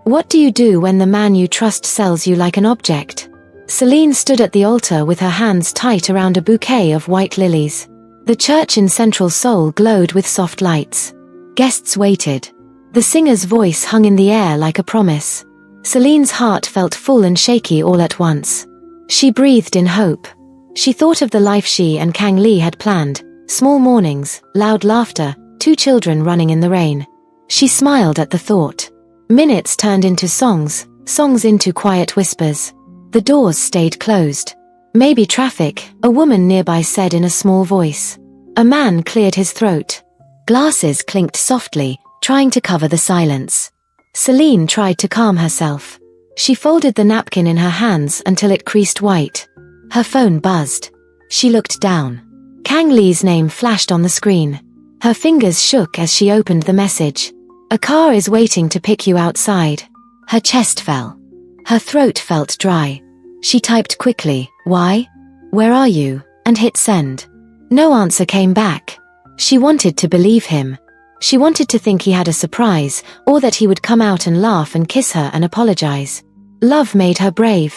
What do you do when the man you trust sells you like an object? Celine stood at the altar with her hands tight around a bouquet of white lilies. The church in central Seoul glowed with soft lights. Guests waited. The singer's voice hung in the air like a promise. Celine's heart felt full and shaky all at once. She breathed in hope. She thought of the life she and Kang Lee had planned. Small mornings, loud laughter, 2 children running in the rain. She smiled at the thought. Minutes turned into songs, songs into quiet whispers. The doors stayed closed. Maybe traffic, a woman nearby said in a small voice. A man cleared his throat. Glasses clinked softly, trying to cover the silence. Celine tried to calm herself. She folded the napkin in her hands until it creased white. Her phone buzzed. She looked down. Kang Lee's name flashed on the screen. Her fingers shook as she opened the message. A car is waiting to pick you outside. Her chest fell. Her throat felt dry. She typed quickly, "Why? Where are you?" and hit send. No answer came back. She wanted to believe him. She wanted to think he had a surprise, or that he would come out and laugh and kiss her and apologize. Love made her brave.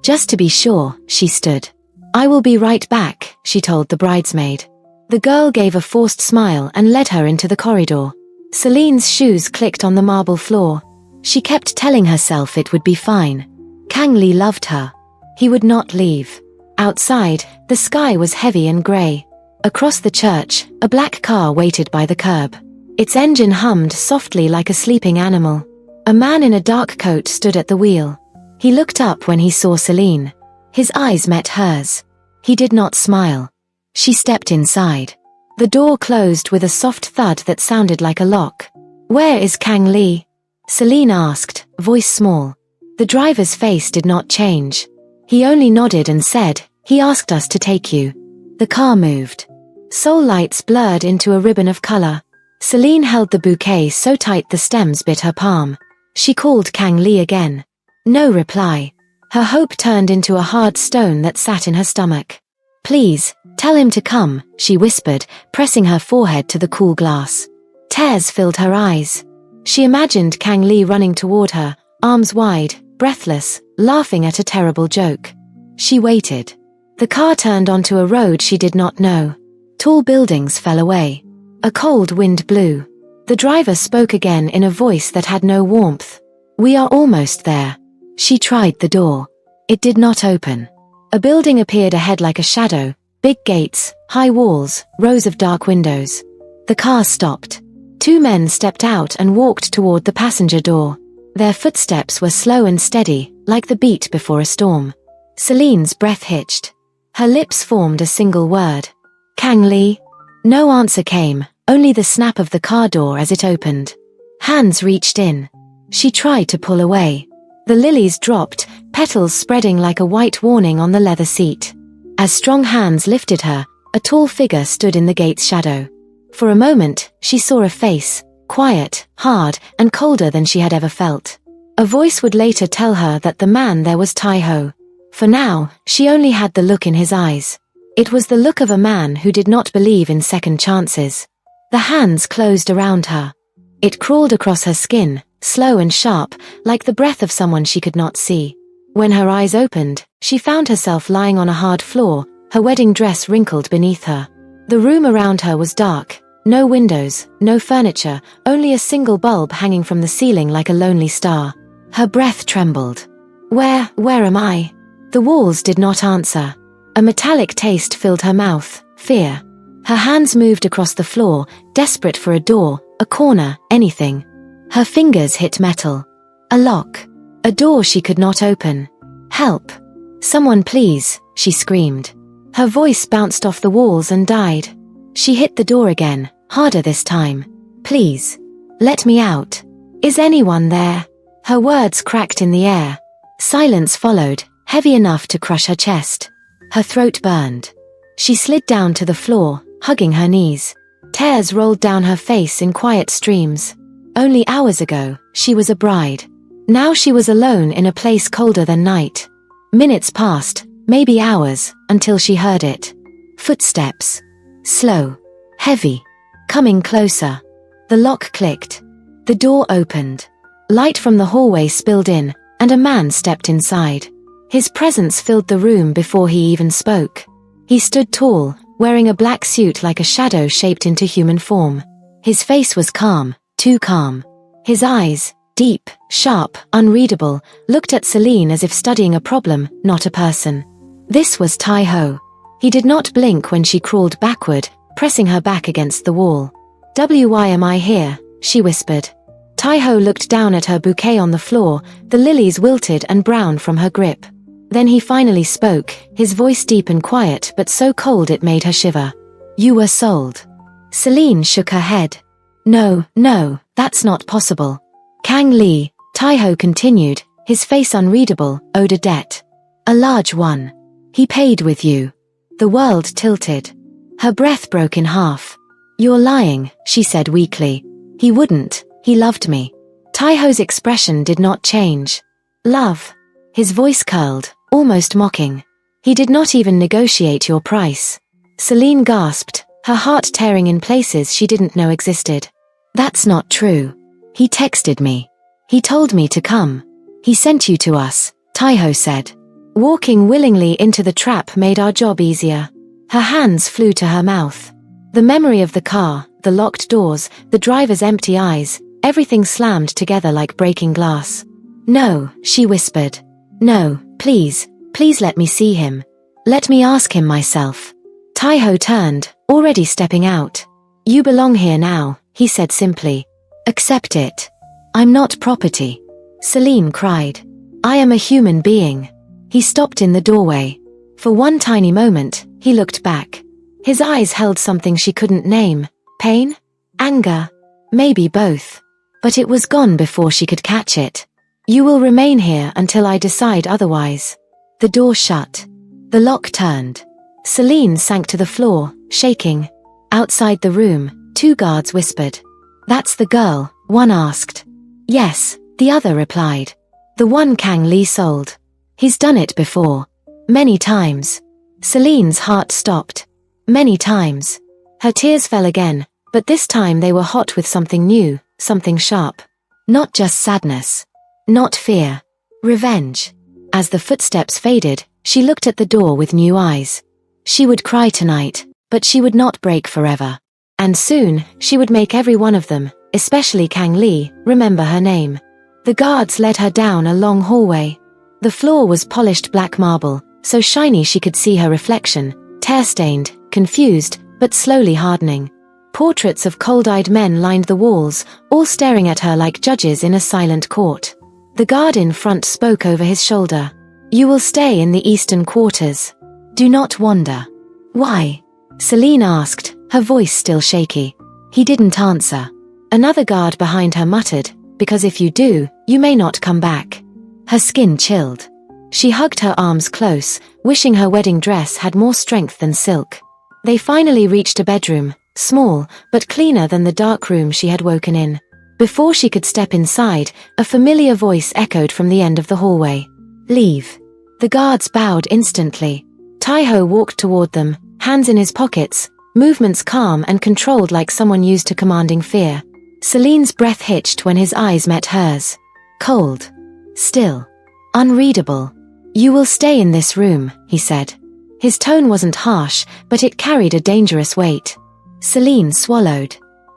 Just to be sure, she stood. "I will be right back," she told the bridesmaid. The girl gave a forced smile and led her into the corridor. Celine's shoes clicked on the marble floor. She kept telling herself it would be fine. Kang Lee loved her. He would not leave. Outside, the sky was heavy and grey. Across the church, a black car waited by the curb. Its engine hummed softly like a sleeping animal. A man in a dark coat stood at the wheel. He looked up when he saw Celine. His eyes met hers. He did not smile. She stepped inside. The door closed with a soft thud that sounded like a lock. "Where is Kang Lee?" Celine asked, voice small. The driver's face did not change. He only nodded and said, "He asked us to take you." The car moved. Seoul lights blurred into a ribbon of color. Celine held the bouquet so tight the stems bit her palm. She called Kang Lee again. No reply. Her hope turned into a hard stone that sat in her stomach. "Please, tell him to come," she whispered, pressing her forehead to the cool glass. Tears filled her eyes. She imagined Kang Lee running toward her, arms wide, breathless, laughing at a terrible joke. She waited. The car turned onto a road she did not know. Tall buildings fell away. A cold wind blew. The driver spoke again in a voice that had no warmth. "We are almost there." She tried the door. It did not open. A building appeared ahead like a shadow, big gates, high walls, rows of dark windows. The car stopped. 2 men stepped out and walked toward the passenger door. Their footsteps were slow and steady, like the beat before a storm. Celine's breath hitched. Her lips formed a single word. "Kang Lee?" No answer came, only the snap of the car door as it opened. Hands reached in. She tried to pull away. The lilies dropped, petals spreading like a white warning on the leather seat. As strong hands lifted her, a tall figure stood in the gate's shadow. For a moment, she saw a face, quiet, hard, and colder than she had ever felt. A voice would later tell her that the man there was Tai-ho. For now, she only had the look in his eyes. It was the look of a man who did not believe in second chances. The hands closed around her. It crawled across her skin, slow and sharp, like the breath of someone she could not see. When her eyes opened, she found herself lying on a hard floor, her wedding dress wrinkled beneath her. The room around her was dark. No windows, no furniture, only a single bulb hanging from the ceiling like a lonely star. Her breath trembled. Where am I? The walls did not answer. A metallic taste filled her mouth, fear. Her hands moved across the floor, desperate for a door, a corner, anything. Her fingers hit metal. A lock. A door she could not open. "Help! Someone please," she screamed. Her voice bounced off the walls and died. She hit the door again, harder this time. "Please. Let me out. Is anyone there?" Her words cracked in the air. Silence followed, heavy enough to crush her chest. Her throat burned. She slid down to the floor, hugging her knees. Tears rolled down her face in quiet streams. Only hours ago, she was a bride. Now she was alone in a place colder than night. Minutes passed, maybe hours, until she heard it. Footsteps. Slow. Heavy. Coming closer. The lock clicked. The door opened. Light from the hallway spilled in, and a man stepped inside. His presence filled the room before he even spoke. He stood tall, wearing a black suit like a shadow shaped into human form. His face was calm, too calm. His eyes, deep, sharp, unreadable, looked at Celine as if studying a problem, not a person. This was Tai-Ho. He did not blink when she crawled backward, pressing her back against the wall. "Why am I here?" she whispered. Tai-Ho looked down at her bouquet on the floor, the lilies wilted and brown from her grip. Then he finally spoke, his voice deep and quiet but so cold it made her shiver. "You were sold." Celine shook her head. No, that's not possible." "Kang Lee," Tai-Ho continued, his face unreadable, "owed a debt. A large one. He paid with you." The world tilted. Her breath broke in half. "You're lying," she said weakly. "He wouldn't, he loved me." Tai-Ho's expression did not change. "Love?" His voice curled, almost mocking. "He did not even negotiate your price." Celine gasped, her heart tearing in places she didn't know existed. "That's not true. He texted me. He told me to come. He sent you to us," Tai-Ho said. "Walking willingly into the trap made our job easier." Her hands flew to her mouth. The memory of the car, the locked doors, the driver's empty eyes, everything slammed together like breaking glass. "No," she whispered. "No, please let me see him. Let me ask him myself." Tai-Ho turned, already stepping out. "You belong here now," he said simply. "Accept it." "I'm not property," Celine cried. "I am a human being." He stopped in the doorway. For one tiny moment, he looked back. His eyes held something she couldn't name. Pain? Anger? Maybe both. But it was gone before she could catch it. "You will remain here until I decide otherwise." The door shut. The lock turned. Celine sank to the floor, shaking. Outside the room, two guards whispered. "That's the girl," one asked. "Yes," the other replied. "The one Kang Lee sold. He's done it before. Many times." Celine's heart stopped. Many times. Her tears fell again, but this time they were hot with something new, something sharp. Not just sadness. Not fear. Revenge. As the footsteps faded, she looked at the door with new eyes. She would cry tonight, but she would not break forever. And soon, she would make every one of them, especially Kang Lee, remember her name. The guards led her down a long hallway. The floor was polished black marble, so shiny she could see her reflection, tear-stained, confused, but slowly hardening. Portraits of cold-eyed men lined the walls, all staring at her like judges in a silent court. The guard in front spoke over his shoulder. "You will stay in the eastern quarters. Do not wander." "Why?" Celine asked, her voice still shaky. He didn't answer. Another guard behind her muttered, "Because if you do, you may not come back." Her skin chilled. She hugged her arms close, wishing her wedding dress had more strength than silk. They finally reached a bedroom, small, but cleaner than the dark room she had woken in. Before she could step inside, a familiar voice echoed from the end of the hallway. "Leave." The guards bowed instantly. Tai-Ho walked toward them, hands in his pockets, movements calm and controlled like someone used to commanding fear. Celine's breath hitched when his eyes met hers. Cold. Still. Unreadable. "You will stay in this room," he said. His tone wasn't harsh, but it carried a dangerous weight. Celine swallowed.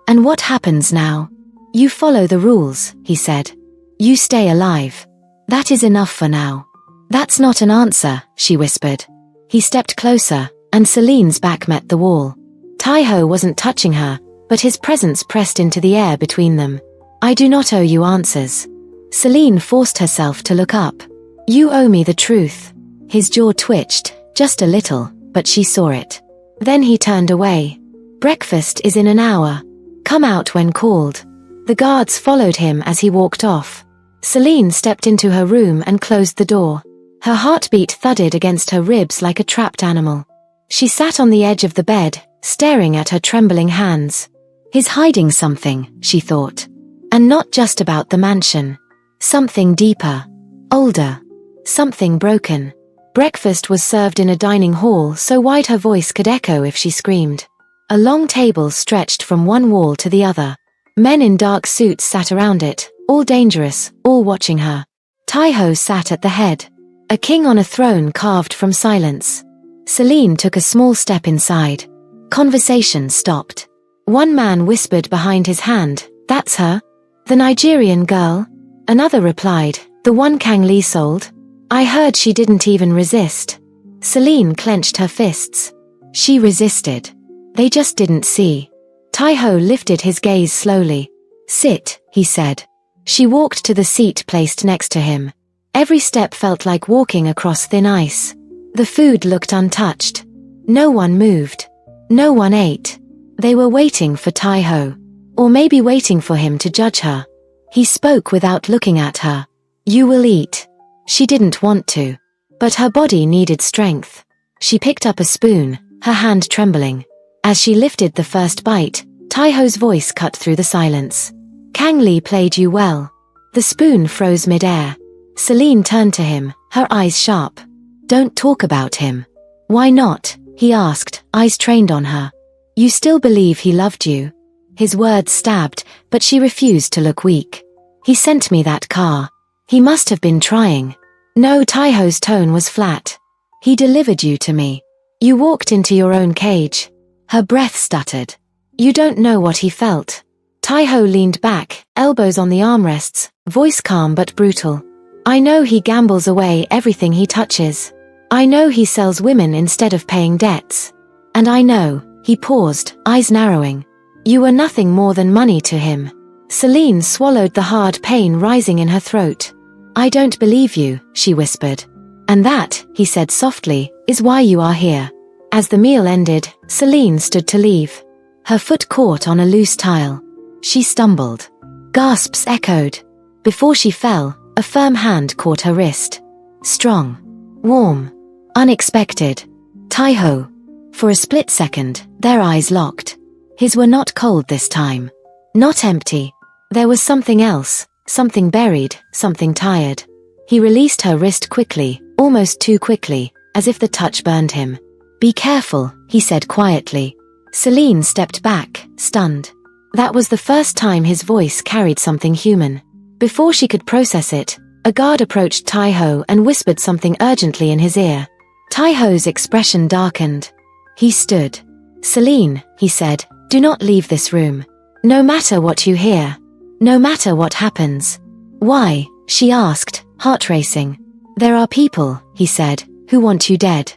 "And what happens now?" "You follow the rules," he said. "You stay alive. That is enough for now." "That's not an answer," she whispered. He stepped closer, and Celine's back met the wall. Tai-Ho wasn't touching her, but his presence pressed into the air between them. "I do not owe you answers." Celine forced herself to look up. "You owe me the truth." His jaw twitched, just a little, but she saw it. Then he turned away. "Breakfast is in an hour. Come out when called." The guards followed him as he walked off. Celine stepped into her room and closed the door. Her heartbeat thudded against her ribs like a trapped animal. She sat on the edge of the bed, staring at her trembling hands. He's hiding something, she thought. And not just about the mansion. Something deeper. Older. Something broken. Breakfast was served in a dining hall so wide her voice could echo if she screamed. A long table stretched from one wall to the other. Men in dark suits sat around it, all dangerous, all watching her. Taiho sat at the head. A king on a throne carved from silence. Celine took a small step inside. Conversation stopped. One man whispered behind his hand, "That's her? The Nigerian girl?" Another replied, "The one Kang Li sold? I heard she didn't even resist." Celine clenched her fists. She resisted. They just didn't see. Taiho lifted his gaze slowly. "Sit," he said. She walked to the seat placed next to him. Every step felt like walking across thin ice. The food looked untouched. No one moved. No one ate. They were waiting for Taiho. Or maybe waiting for him to judge her. He spoke without looking at her. "You will eat." She didn't want to. But her body needed strength. She picked up a spoon, her hand trembling. As she lifted the first bite, Taiho's voice cut through the silence. "Kang Li played you well." The spoon froze mid-air. Celine turned to him, her eyes sharp. "Don't talk about him." "Why not?" he asked, eyes trained on her. "You still believe he loved you?" His words stabbed, but she refused to look weak. "He sent me that car. He must have been trying." No, Taiho's tone was flat. "He delivered you to me. You walked into your own cage." Her breath stuttered. "You don't know what he felt." Taiho leaned back, elbows on the armrests, voice calm but brutal. "I know he gambles away everything he touches. I know he sells women instead of paying debts. And I know," he paused, eyes narrowing. "You were nothing more than money to him." Celine swallowed the hard pain rising in her throat. "I don't believe you," she whispered. "And that," he said softly, "is why you are here." As the meal ended, Celine stood to leave. Her foot caught on a loose tile. She stumbled. Gasps echoed. Before she fell, a firm hand caught her wrist. Strong. Warm. Unexpected. Taiho. For a split second, their eyes locked. His were not cold this time. Not empty. There was something else, something buried, something tired. He released her wrist quickly, almost too quickly, as if the touch burned him. "Be careful," he said quietly. Celine stepped back, stunned. That was the first time his voice carried something human. Before she could process it, a guard approached Taiho and whispered something urgently in his ear. Taiho's expression darkened. He stood. "Celine," he said, "do not leave this room. No matter what you hear. No matter what happens." "Why?" she asked, heart racing. "There are people," he said, "who want you dead."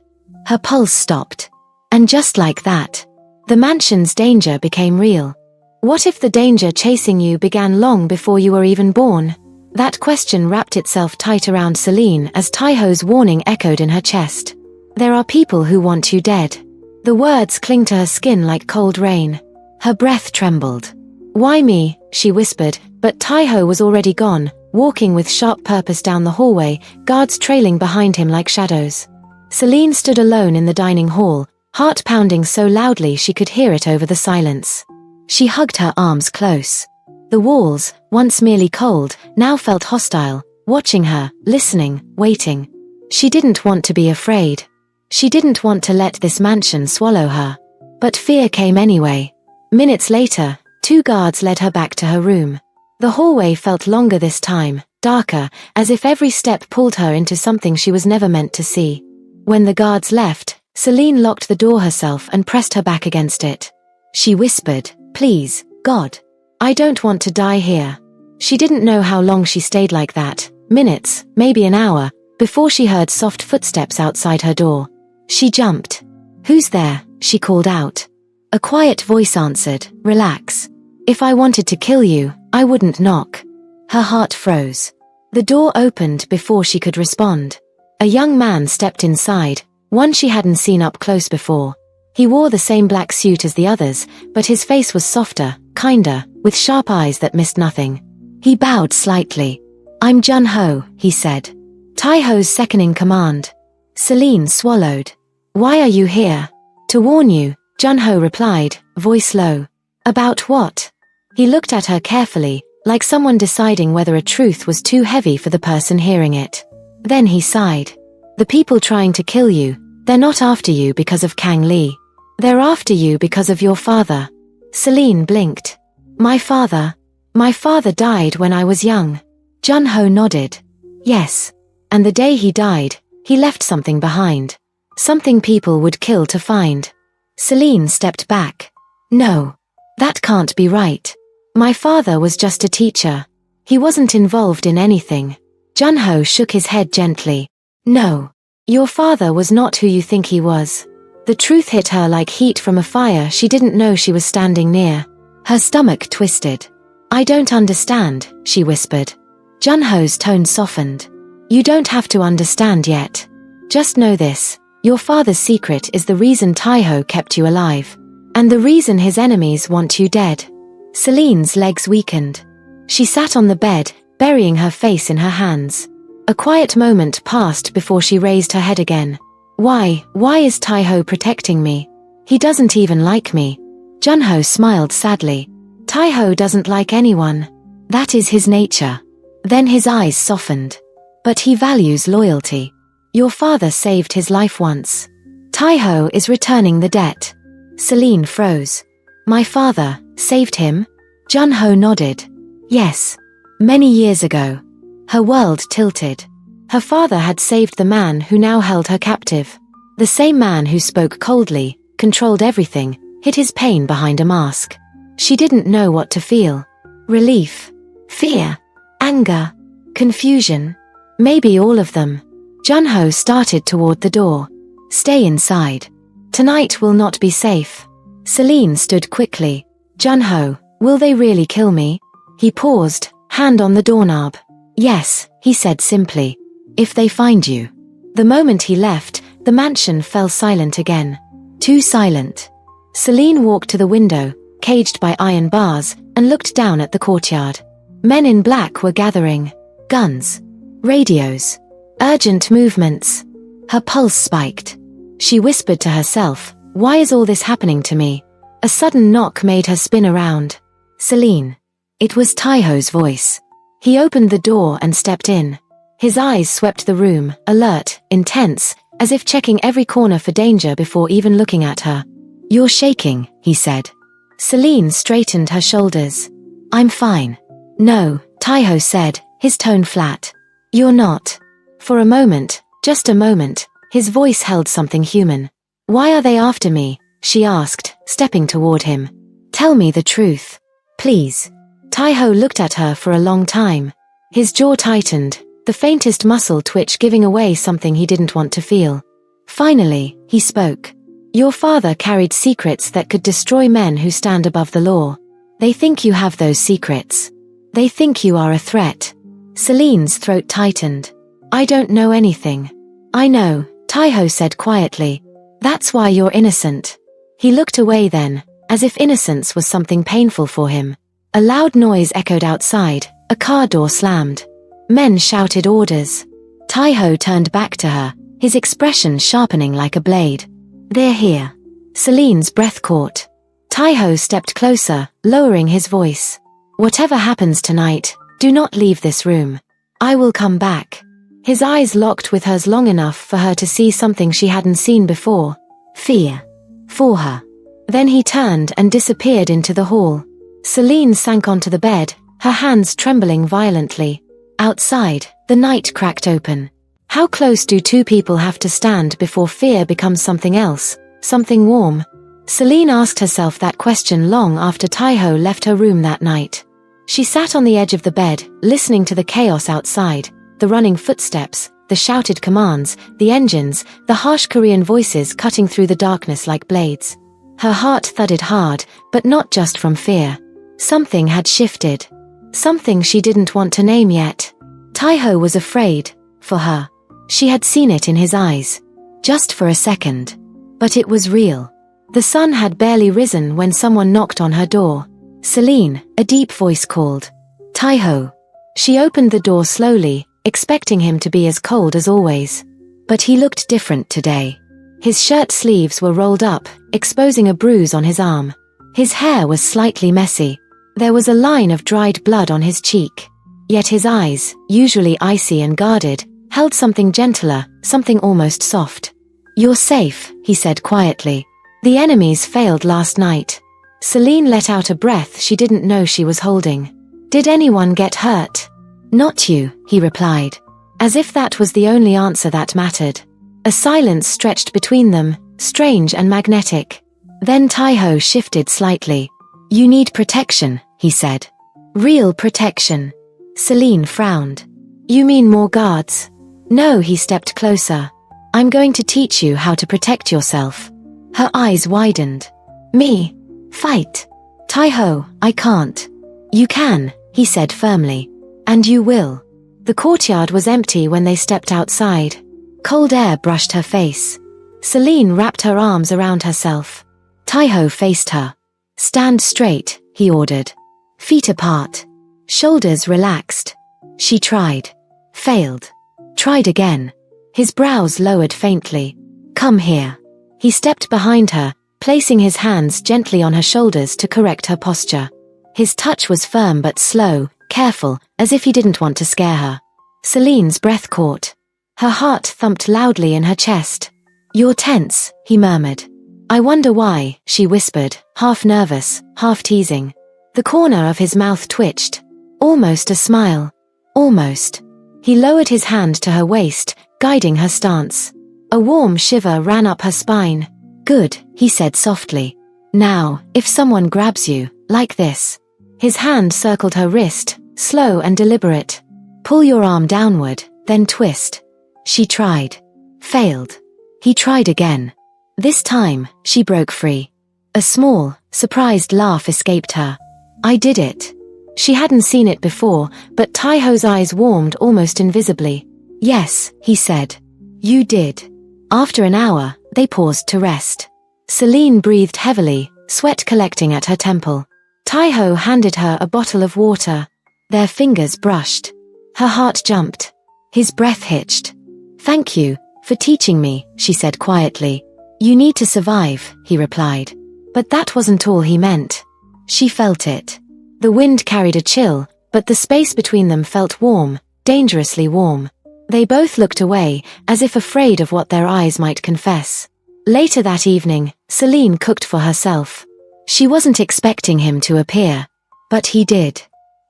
Her pulse stopped. And just like that, the mansion's danger became real. What if the danger chasing you began long before you were even born? That question wrapped itself tight around Celine as Taiho's warning echoed in her chest. "There are people who want you dead." The words clung to her skin like cold rain. Her breath trembled. "Why me?" she whispered, but Taiho was already gone, walking with sharp purpose down the hallway, guards trailing behind him like shadows. Celine stood alone in the dining hall, heart pounding so loudly she could hear it over the silence. She hugged her arms close. The walls, once merely cold, now felt hostile, watching her, listening, waiting. She didn't want to be afraid. She didn't want to let this mansion swallow her. But fear came anyway. Minutes later, 2 guards led her back to her room. The hallway felt longer this time, darker, as if every step pulled her into something she was never meant to see. When the guards left, Celine locked the door herself and pressed her back against it. She whispered, "Please, God. I don't want to die here." She didn't know how long she stayed like that, minutes, maybe an hour, before she heard soft footsteps outside her door. She jumped. "Who's there?" she called out. A quiet voice answered, "Relax. If I wanted to kill you, I wouldn't knock." Her heart froze. The door opened before she could respond. A young man stepped inside, one she hadn't seen up close before. He wore the same black suit as the others, but his face was softer, kinder, with sharp eyes that missed nothing. He bowed slightly. "I'm Jun-ho," he said. Taiho's second-in-command. Celine swallowed. "Why are you here?" "To warn you," Jun-ho replied, voice low. "About what?" He looked at her carefully, like someone deciding whether a truth was too heavy for the person hearing it. Then he sighed. "The people trying to kill you, they're not after you because of Kang Li. They're after you because of your father." Celine blinked. "My father?" My father died when I was young. Junho nodded. Yes. And the day he died, he left something behind. Something people would kill to find. Celine stepped back. No. That can't be right. My father was just a teacher. He wasn't involved in anything. Junho shook his head gently. No. Your father was not who you think he was. The truth hit her like heat from a fire she didn't know she was standing near. Her stomach twisted. I don't understand, she whispered. Junho's tone softened. You don't have to understand yet. Just know this. Your father's secret is the reason Taiho kept you alive. And the reason his enemies want you dead. Celine's legs weakened. She sat on the bed, burying her face in her hands. A quiet moment passed before she raised her head again. Why is Taiho protecting me? He doesn't even like me. Junho smiled sadly. Taiho doesn't like anyone. That is his nature. Then his eyes softened. But he values loyalty. Your father saved his life once. Taiho is returning the debt. Celine froze. My father saved him? Junho nodded. Yes. Many years ago. Her world tilted. Her father had saved the man who now held her captive. The same man who spoke coldly, controlled everything, hid his pain behind a mask. She didn't know what to feel. Relief. Fear. Anger. Confusion. Maybe all of them. Junho started toward the door. Stay inside. Tonight will not be safe. Celine stood quickly. Junho, will they really kill me? He paused, hand on the doorknob. Yes, he said simply. If they find you. The moment he left, the mansion fell silent again. Too silent. Celine walked to the window, caged by iron bars, and looked down at the courtyard. Men in black were gathering. Guns. Radios. Urgent movements. Her pulse spiked. She whispered to herself, why is all this happening to me? A sudden knock made her spin around. Celine. It was Taiho's voice. He opened the door and stepped in. His eyes swept the room, alert, intense, as if checking every corner for danger before even looking at her. You're shaking, he said. Celine straightened her shoulders. I'm fine. No, Taiho said, his tone flat. You're not. For a moment, just a moment, his voice held something human. Why are they after me? She asked, stepping toward him. Tell me the truth. Please. Taiho looked at her for a long time. His jaw tightened, the faintest muscle twitch giving away something he didn't want to feel. Finally, he spoke. Your father carried secrets that could destroy men who stand above the law. They think you have those secrets. They think you are a threat. Celine's throat tightened. I don't know anything. I know, Taiho said quietly. That's why you're innocent. He looked away then, as if innocence was something painful for him. A loud noise echoed outside, a car door slammed. Men shouted orders. Taiho turned back to her, his expression sharpening like a blade. They're here. Celine's breath caught. Taiho stepped closer, lowering his voice. Whatever happens tonight, do not leave this room. I will come back. His eyes locked with hers long enough for her to see something she hadn't seen before. Fear. For her. Then he turned and disappeared into the hall. Celine sank onto the bed, her hands trembling violently. Outside, the night cracked open. How close do two people have to stand before fear becomes something else, something warm? Celine asked herself that question long after Taiho left her room that night. She sat on the edge of the bed, listening to the chaos outside, the running footsteps, the shouted commands, the engines, the harsh Korean voices cutting through the darkness like blades. Her heart thudded hard, but not just from fear. Something had shifted. Something she didn't want to name yet. Taiho was afraid, for her. She had seen it in his eyes. Just for a second. But it was real. The sun had barely risen when someone knocked on her door. Celine, a deep voice called. Taiho. She opened the door slowly, expecting him to be as cold as always. But he looked different today. His shirt sleeves were rolled up, exposing a bruise on his arm. His hair was slightly messy. There was a line of dried blood on his cheek. Yet his eyes, usually icy and guarded, held something gentler, something almost soft. You're safe, he said quietly. The enemies failed last night. Celine let out a breath she didn't know she was holding. Did anyone get hurt? Not you, he replied, as if that was the only answer that mattered. A silence stretched between them, strange and magnetic. Then Taiho shifted slightly. You need protection, he said. Real protection. Celine frowned. You mean more guards? No, he stepped closer. I'm going to teach you how to protect yourself. Her eyes widened. Me? Fight? Taiho, I can't. You can, he said firmly. And you will. The courtyard was empty when they stepped outside. Cold air brushed her face. Celine wrapped her arms around herself. Taiho faced her. Stand straight, he ordered. Feet apart. Shoulders relaxed. She tried. Failed. Tried again. His brows lowered faintly. Come here. He stepped behind her, placing his hands gently on her shoulders to correct her posture. His touch was firm but slow, careful, as if he didn't want to scare her. Celine's breath caught. Her heart thumped loudly in her chest. You're tense, he murmured. I wonder why, she whispered, half nervous, half teasing. The corner of his mouth twitched. Almost a smile. Almost. He lowered his hand to her waist, guiding her stance. A warm shiver ran up her spine. Good, he said softly. Now, if someone grabs you, like this. His hand circled her wrist, slow and deliberate. Pull your arm downward, then twist. She tried. Failed. He tried again. This time, she broke free. A small, surprised laugh escaped her. I did it. She hadn't seen it before, but Taiho's eyes warmed almost invisibly. Yes, he said. You did. After an hour, they paused to rest. Celine breathed heavily, sweat collecting at her temple. Taiho handed her a bottle of water. Their fingers brushed. Her heart jumped. His breath hitched. Thank you for teaching me, she said quietly. You need to survive, he replied. But that wasn't all he meant. She felt it. The wind carried a chill, but the space between them felt warm, dangerously warm. They both looked away, as if afraid of what their eyes might confess. Later that evening, Celine cooked for herself. She wasn't expecting him to appear. But he did.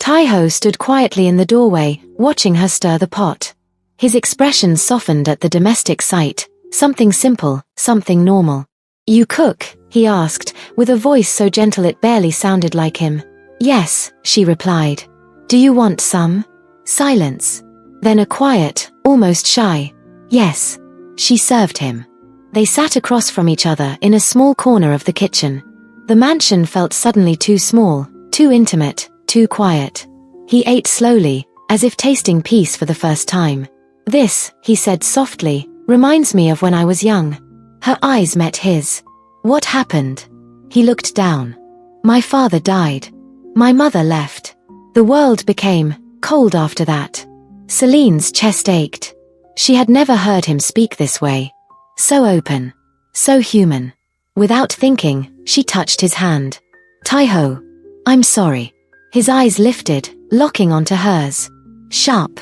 Taiho stood quietly in the doorway, watching her stir the pot. His expression softened at the domestic sight, something simple, something normal. You cook? He asked, with a voice so gentle it barely sounded like him. Yes, she replied. Do you want some? Silence. Then a quiet, almost shy. Yes. She served him. They sat across from each other in a small corner of the kitchen. The mansion felt suddenly too small, too intimate, too quiet. He ate slowly, as if tasting peace for the first time. This, he said softly, reminds me of when I was young. Her eyes met his. What happened? He looked down. My father died. My mother left. The world became cold after that. Celine's chest ached. She had never heard him speak this way. So open. So human. Without thinking, she touched his hand. Taiho. I'm sorry. His eyes lifted, locking onto hers. Sharp.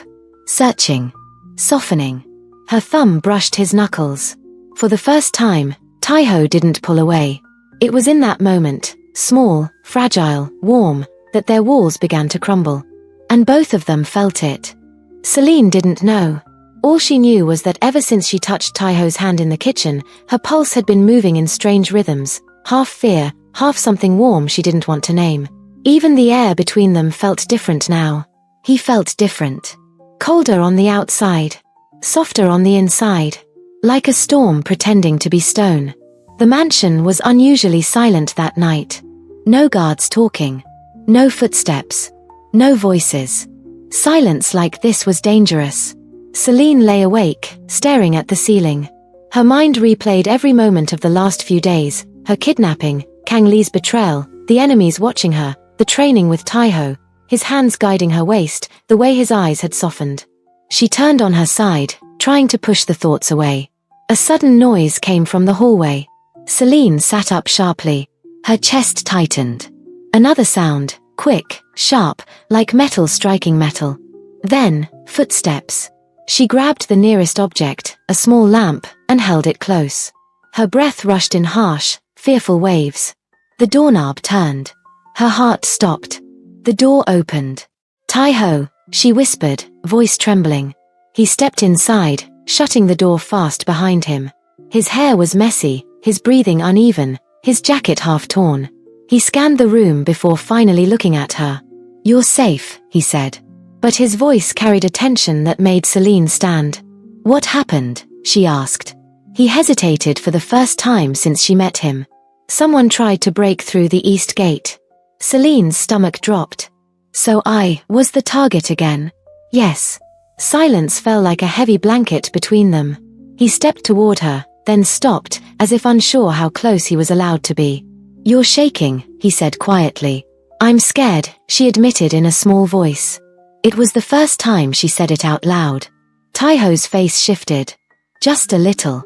Searching. Softening. Her thumb brushed his knuckles. For the first time, Taiho didn't pull away. It was in that moment, small, fragile, warm, that their walls began to crumble. And both of them felt it. Celine didn't know. All she knew was that ever since she touched Taiho's hand in the kitchen, her pulse had been moving in strange rhythms, half fear, half something warm she didn't want to name. Even the air between them felt different now. He felt different. Colder on the outside. Softer on the inside. Like a storm pretending to be stone. The mansion was unusually silent that night. No guards talking. No footsteps. No voices. Silence like this was dangerous. Celine lay awake, staring at the ceiling. Her mind replayed every moment of the last few days, her kidnapping, Kang Lee's betrayal, the enemies watching her, the training with Taiho, his hands guiding her waist, the way his eyes had softened. She turned on her side, trying to push the thoughts away. A sudden noise came from the hallway. Celine sat up sharply. Her chest tightened. Another sound, quick, sharp, like metal striking metal. Then, footsteps. She grabbed the nearest object, a small lamp, and held it close. Her breath rushed in harsh, fearful waves. The doorknob turned. Her heart stopped. The door opened. "Tai-ho," she whispered, voice trembling. He stepped inside, shutting the door fast behind him. His hair was messy, his breathing uneven, his jacket half torn. He scanned the room before finally looking at her. "You're safe," he said. But his voice carried a tension that made Celine stand. "What happened?" she asked. He hesitated for the first time since she met him. "Someone tried to break through the east gate." Celine's stomach dropped. "So I was the target again?" "Yes." Silence fell like a heavy blanket between them. He stepped toward her, then stopped, as if unsure how close he was allowed to be. "You're shaking," he said quietly. "I'm scared," she admitted in a small voice. It was the first time she said it out loud. Tai-ho's face shifted. Just a little.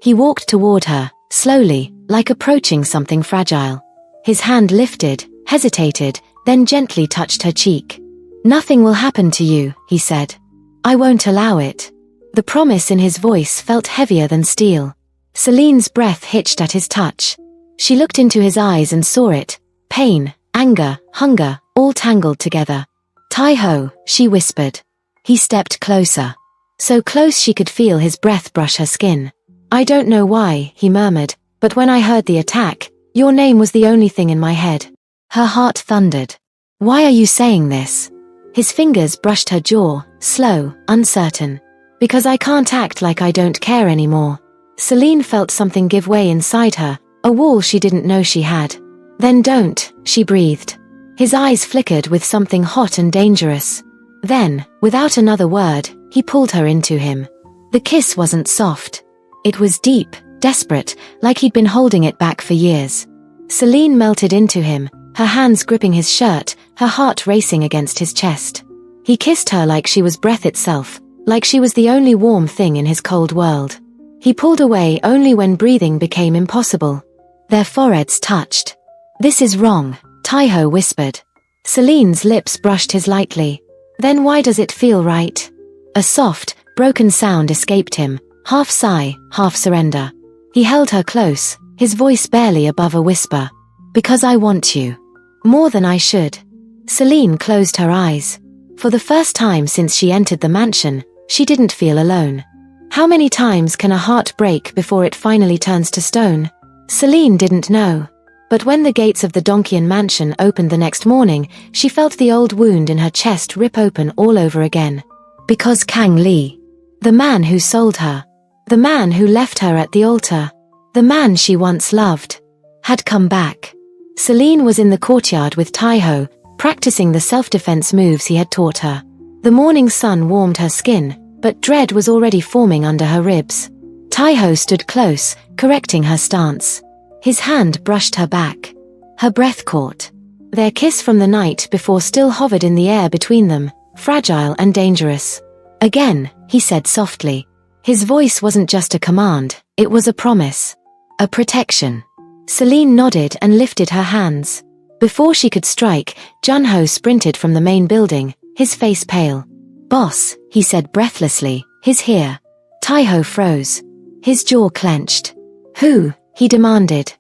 He walked toward her, slowly, like approaching something fragile. His hand lifted, hesitated, then gently touched her cheek. "Nothing will happen to you," he said. "I won't allow it." The promise in his voice felt heavier than steel. Celine's breath hitched at his touch. She looked into his eyes and saw it. Pain, anger, hunger, all tangled together. "Tai-ho," she whispered. He stepped closer. So close she could feel his breath brush her skin. "I don't know why," he murmured, "but when I heard the attack, your name was the only thing in my head." Her heart thundered. "Why are you saying this?" His fingers brushed her jaw, slow, uncertain. "Because I can't act like I don't care anymore." Celine felt something give way inside her, a wall she didn't know she had. "Then don't," she breathed. His eyes flickered with something hot and dangerous. Then, without another word, he pulled her into him. The kiss wasn't soft. It was deep, desperate, like he'd been holding it back for years. Celine melted into him, her hands gripping his shirt, her heart racing against his chest. He kissed her like she was breath itself, like she was the only warm thing in his cold world. He pulled away only when breathing became impossible. Their foreheads touched. "This is wrong," Tai-ho whispered. Celine's lips brushed his lightly. "Then why does it feel right?" A soft, broken sound escaped him, half sigh, half surrender. He held her close, his voice barely above a whisper. "Because I want you. More than I should." Celine closed her eyes. For the first time since she entered the mansion, she didn't feel alone. How many times can a heart break before it finally turns to stone? Celine didn't know. But when the gates of the Donkian mansion opened the next morning, she felt the old wound in her chest rip open all over again. Because Kang Lee, the man who sold her, the man who left her at the altar, the man she once loved, had come back. Celine was in the courtyard with Tai-ho, practicing the self-defense moves he had taught her. The morning sun warmed her skin, but dread was already forming under her ribs. Tai-ho stood close, correcting her stance. His hand brushed her back. Her breath caught. Their kiss from the night before still hovered in the air between them, fragile and dangerous. "Again," he said softly. His voice wasn't just a command, it was a promise. A protection. Celine nodded and lifted her hands. Before she could strike, Junho sprinted from the main building, his face pale. "Boss," he said breathlessly, "he's here." Tai-ho froze. His jaw clenched. "Who?" he demanded.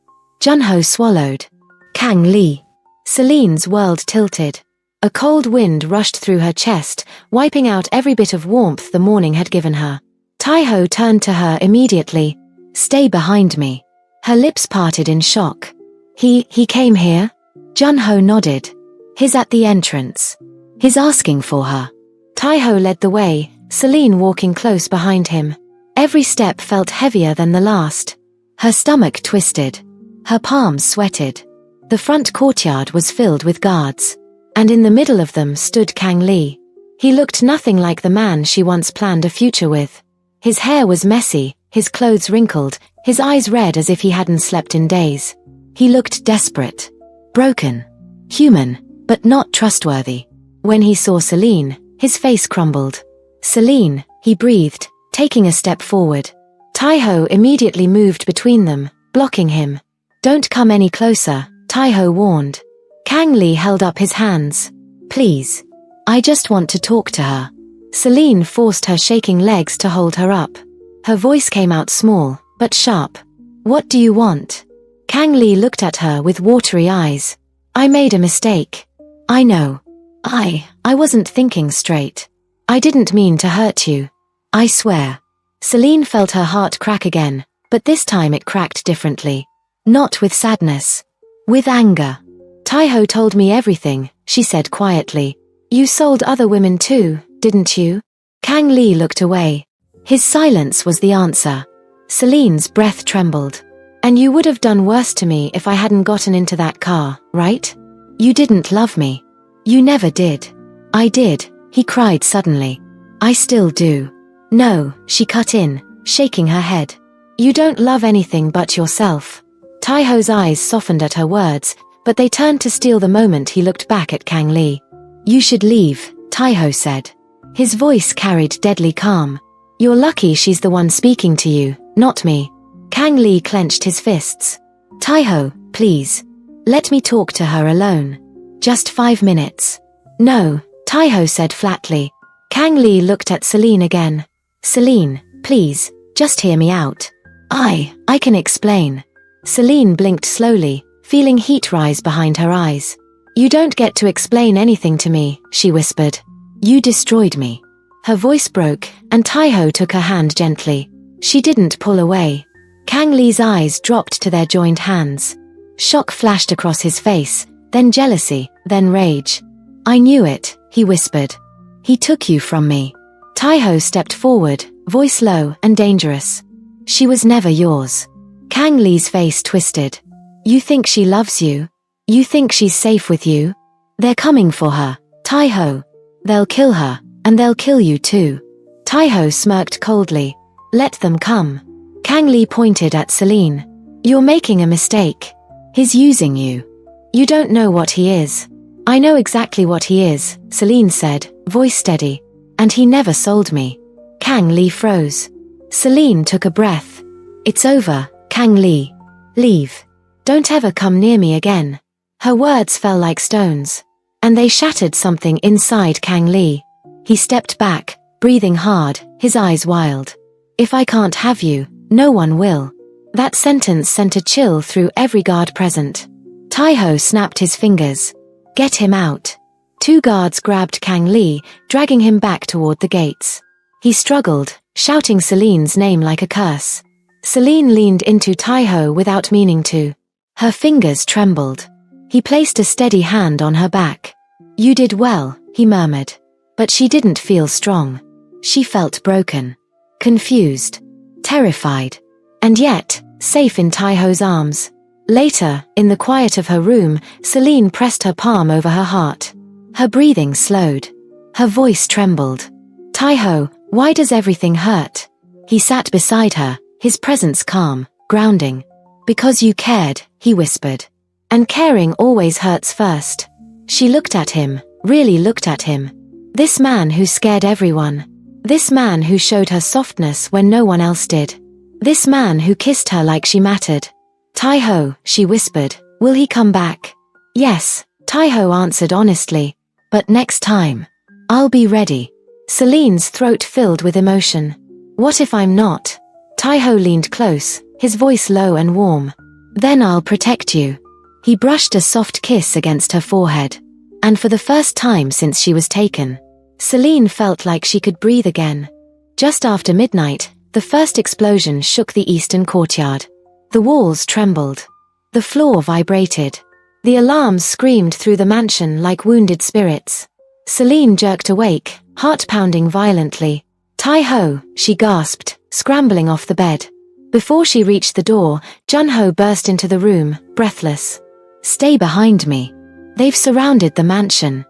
Junho swallowed. "Kang Lee." Celine's world tilted. A cold wind rushed through her chest, wiping out every bit of warmth the morning had given her. Tai-ho turned to her immediately. "Stay behind me." Her lips parted in shock. He came here?" Junho nodded. "He's at the entrance. He's asking for her." Tai-ho led the way, Celine walking close behind him. Every step felt heavier than the last. Her stomach twisted. Her palms sweated. The front courtyard was filled with guards. And in the middle of them stood Kang Lee. He looked nothing like the man she once planned a future with. His hair was messy, his clothes wrinkled, his eyes red as if he hadn't slept in days. He looked desperate. Broken. Human, but not trustworthy. When he saw Celine, his face crumbled. "Celine," he breathed, taking a step forward. Tai-ho immediately moved between them, blocking him. "Don't come any closer," Tai-ho warned. Kang Lee held up his hands. "Please. I just want to talk to her." Celine forced her shaking legs to hold her up. Her voice came out small, but sharp. "What do you want?" Kang Lee looked at her with watery eyes. "I made a mistake." "I know." I wasn't thinking straight. I didn't mean to hurt you. I swear. Celine felt her heart crack again, but this time it cracked differently. Not with sadness. With anger. Taiho told me everything, she said quietly. You sold other women too, didn't you? Kang Li looked away. His silence was the answer. Celine's breath trembled. And you would have done worse to me if I hadn't gotten into that car, right? You didn't love me. You never did. I did, he cried suddenly. I still do. No, she cut in, shaking her head. You don't love anything but yourself. Taiho's eyes softened at her words, but they turned to steal the moment he looked back at Kang Li. You should leave, Taiho said. His voice carried deadly calm. You're lucky she's the one speaking to you, not me. Kang Li clenched his fists. Taiho, please. Let me talk to her alone. Just 5 minutes. No, Taiho said flatly. Kang Li looked at Celine again. Celine, please, just hear me out. I can explain. Celine blinked slowly, feeling heat rise behind her eyes. You don't get to explain anything to me, she whispered. You destroyed me. Her voice broke, and Taiho took her hand gently. She didn't pull away. Kang Li's eyes dropped to their joined hands. Shock flashed across his face, then jealousy, then rage. I knew it, he whispered. He took you from me. Taiho stepped forward, voice low and dangerous. She was never yours. Kang Li's face twisted. You think she loves you? You think she's safe with you? They're coming for her, Taiho. They'll kill her, and they'll kill you too. Taiho smirked coldly. Let them come. Kang Li pointed at Celine. You're making a mistake. He's using you. You don't know what he is. I know exactly what he is, Celine said, voice steady. And he never sold me. Kang Li froze. Celine took a breath. It's over, Kang Li. Leave. Don't ever come near me again. Her words fell like stones. And they shattered something inside Kang Li. He stepped back, breathing hard, his eyes wild. If I can't have you, no one will. That sentence sent a chill through every guard present. Taiho snapped his fingers. Get him out. 2 guards grabbed Kang Li, dragging him back toward the gates. He struggled, shouting Celine's name like a curse. Celine leaned into Taiho without meaning to. Her fingers trembled. He placed a steady hand on her back. You did well, he murmured. But she didn't feel strong. She felt broken. Confused. Terrified. And yet, safe in Taiho's arms. Later, in the quiet of her room, Celine pressed her palm over her heart. Her breathing slowed. Her voice trembled. Taiho, why does everything hurt? He sat beside her, his presence calm, grounding. Because you cared, he whispered. And caring always hurts first. She looked at him, really looked at him. This man who scared everyone. This man who showed her softness when no one else did. This man who kissed her like she mattered. Taiho, she whispered, will he come back? Yes, Taiho answered honestly. But next time. I'll be ready. Celine's throat filled with emotion. What if I'm not? Taiho leaned close, his voice low and warm. Then I'll protect you. He brushed a soft kiss against her forehead. And for the first time since she was taken, Celine felt like she could breathe again. Just after midnight, the first explosion shook the eastern courtyard. The walls trembled. The floor vibrated. The alarms screamed through the mansion like wounded spirits. Celine jerked awake, heart pounding violently. Taiho, she gasped, scrambling off the bed. Before she reached the door, Junho burst into the room, breathless. Stay behind me. They've surrounded the mansion.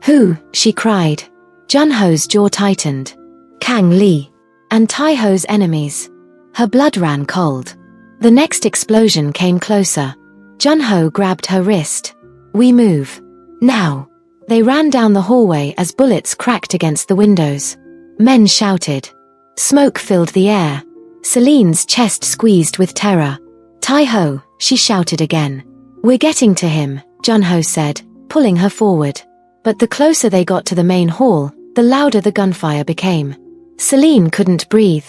Who? She cried. Junho's jaw tightened. Kang Li. And Taiho's enemies. Her blood ran cold. The next explosion came closer. Junho grabbed her wrist. We move. Now. They ran down the hallway as bullets cracked against the windows. Men shouted. Smoke filled the air. Celine's chest squeezed with terror. Taiho, she shouted again. We're getting to him, Junho said, pulling her forward. But the closer they got to the main hall, the louder the gunfire became. Celine couldn't breathe.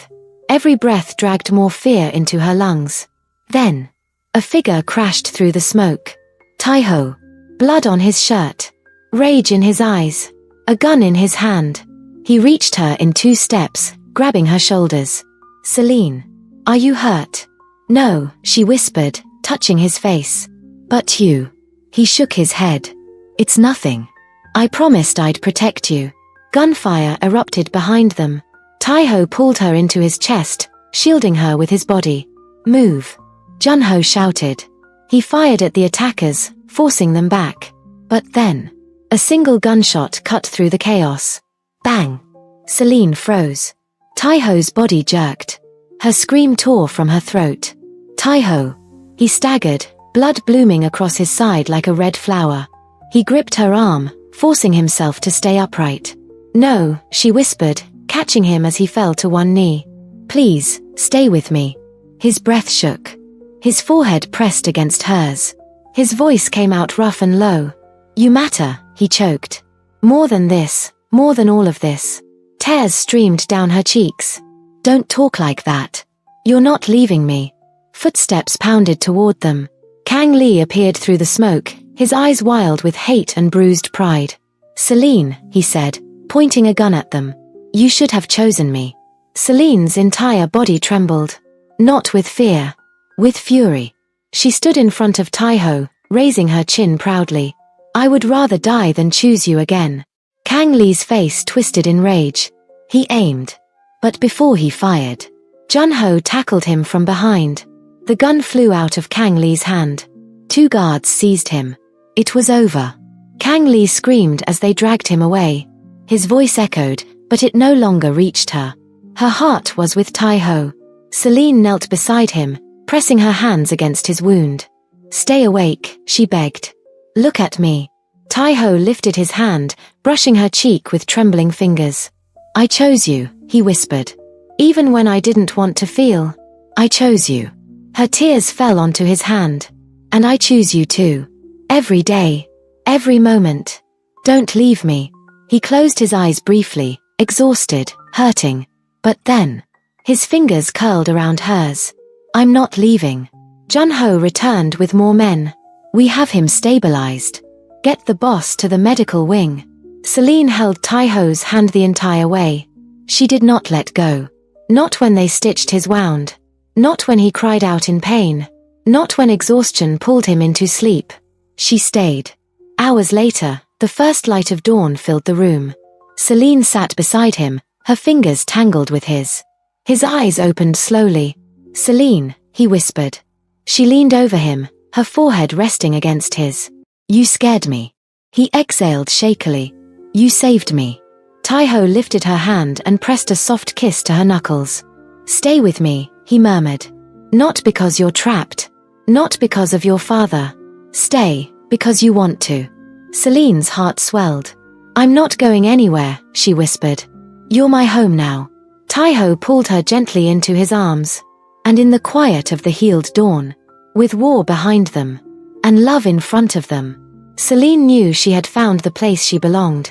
Every breath dragged more fear into her lungs. Then, a figure crashed through the smoke. Taiho. Blood on his shirt. rage in his eyes, a gun in his hand. He reached her in 2 steps, grabbing her shoulders. "Celine, are you hurt?" "No," she whispered, touching his face. "But you." He shook his head. "It's nothing. I promised I'd protect you." Gunfire erupted behind them. Taiho pulled her into his chest, shielding her with his body. "Move," Junho shouted. He fired at the attackers, forcing them back. But then, a single gunshot cut through the chaos. Bang! Celine froze. Taiho's body jerked. Her scream tore from her throat. "Taiho!" He staggered, blood blooming across his side like a red flower. He gripped her arm, forcing himself to stay upright. "No," she whispered, catching him as he fell to one knee. "Please, stay with me." His breath shook. His forehead pressed against hers. His voice came out rough and low. "You matter," he choked. "More than this, more than all of this." Tears streamed down her cheeks. "Don't talk like that. You're not leaving me." Footsteps pounded toward them. Kang Lee appeared through the smoke, his eyes wild with hate and bruised pride. "Celine," he said, pointing a gun at them. "You should have chosen me." Celine's entire body trembled. Not with fear. With fury. She stood in front of Taiho, raising her chin proudly. "I would rather die than choose you again." Kang Lee's face twisted in rage. He aimed. But before he fired, Junho tackled him from behind. The gun flew out of Kang Lee's hand. 2 guards seized him. It was over. Kang Lee screamed as they dragged him away. His voice echoed, but it no longer reached her. Her heart was with Taiho. Celine knelt beside him, pressing her hands against his wound. "Stay awake," she begged. "Look at me." Taiho lifted his hand, brushing her cheek with trembling fingers. "I chose you," he whispered. "Even when I didn't want to feel. I chose you." Her tears fell onto his hand. "And I choose you too. Every day. Every moment. Don't leave me." He closed his eyes briefly, exhausted, hurting. But then, his fingers curled around hers. "I'm not leaving." Junho returned with more men. "We have him stabilized. Get the boss to the medical wing." Celine held Taiho's hand the entire way. She did not let go. Not when they stitched his wound. Not when he cried out in pain. Not when exhaustion pulled him into sleep. She stayed. Hours later, the first light of dawn filled the room. Celine sat beside him, her fingers tangled with his. His eyes opened slowly. "Celine," he whispered. She leaned over him, her forehead resting against his. "You scared me." He exhaled shakily. "You saved me." Taiho lifted her hand and pressed a soft kiss to her knuckles. "Stay with me," he murmured. "Not because you're trapped. Not because of your father. Stay, because you want to." Celine's heart swelled. "I'm not going anywhere," she whispered. "You're my home now." Taiho pulled her gently into his arms. And in the quiet of the healed dawn, with war behind them, and love in front of them, Celine knew she had found the place she belonged.